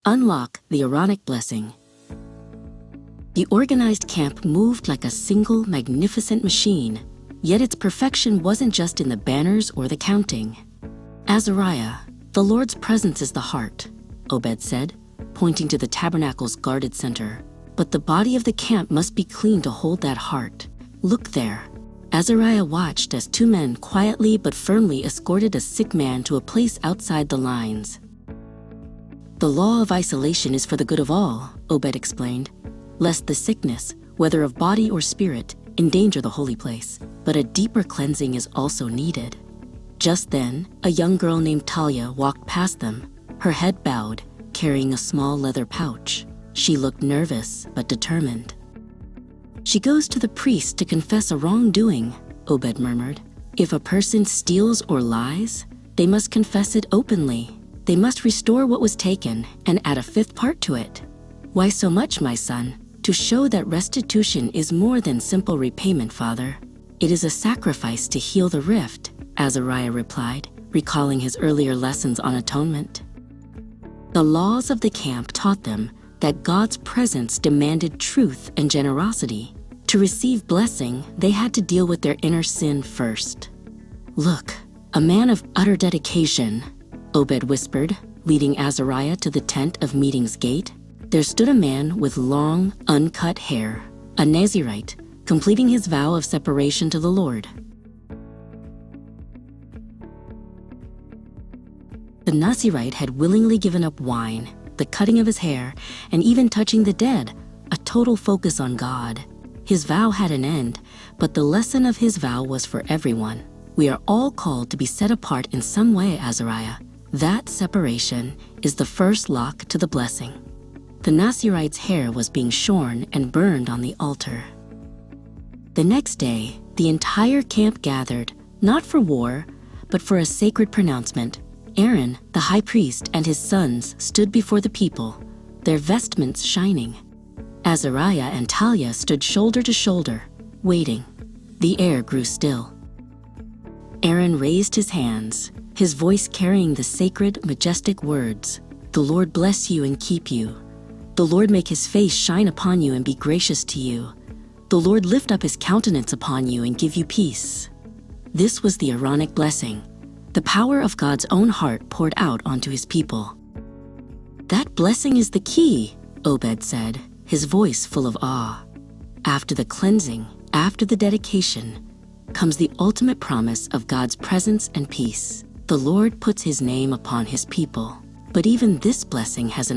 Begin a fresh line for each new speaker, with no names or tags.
Unlock the AARONIC Blessing. The organized camp moved like a single magnificent machine, yet its perfection wasn't just in the banners or the counting. Azariah, the Lord's presence is the heart, Obed said, pointing to the tabernacle's guarded center. But the body of the camp must be clean to hold that heart. Look there. Azariah watched as two men quietly but firmly escorted a sick man to a place outside the lines. The law of isolation is for the good of all, Obed explained, lest the sickness, whether of body or spirit, endanger the holy place. But a deeper cleansing is also needed. Just then, a young girl named Talia walked past them, her head bowed, carrying a small leather pouch. She looked nervous but determined. She goes to the priest to confess a wrongdoing, Obed murmured. If a person steals or lies, they must confess it openly. They must restore what was taken and add a fifth part to it. Why so much, my son? To show that restitution is more than simple repayment, father. It is a sacrifice to heal the rift, Azariah replied, recalling his earlier lessons on atonement. The laws of the camp taught them that God's presence demanded truth and generosity. To receive blessing, they had to deal with their inner sin first. Look, a man of utter dedication, Obed whispered, leading Azariah to the tent of meeting's gate. There stood a man with long, uncut hair, a Nazirite, completing his vow of separation to the Lord. The Nazirite had willingly given up wine, the cutting of his hair, and even touching the dead, a total focus on God. His vow had an end, but the lesson of his vow was for everyone. We are all called to be set apart in some way, Azariah. That separation is the first lock to the blessing. The Nazirite's hair was being shorn and burned on the altar. The next day, the entire camp gathered, not for war, but for a sacred pronouncement. Aaron, the high priest, and his sons stood before the people, their vestments shining. Azariah and Talia stood shoulder to shoulder, waiting. The air grew still. Aaron raised his hands, his voice carrying the sacred, majestic words, "The Lord bless you and keep you. The Lord make his face shine upon you and be gracious to you. The Lord lift up his countenance upon you and give you peace." This was the AARONIC blessing, the power of God's own heart poured out onto his people. That blessing is the key, Obed said, his voice full of awe. After the cleansing, after the dedication, comes the ultimate promise of God's presence and peace. The Lord puts his name upon his people. But even this blessing has an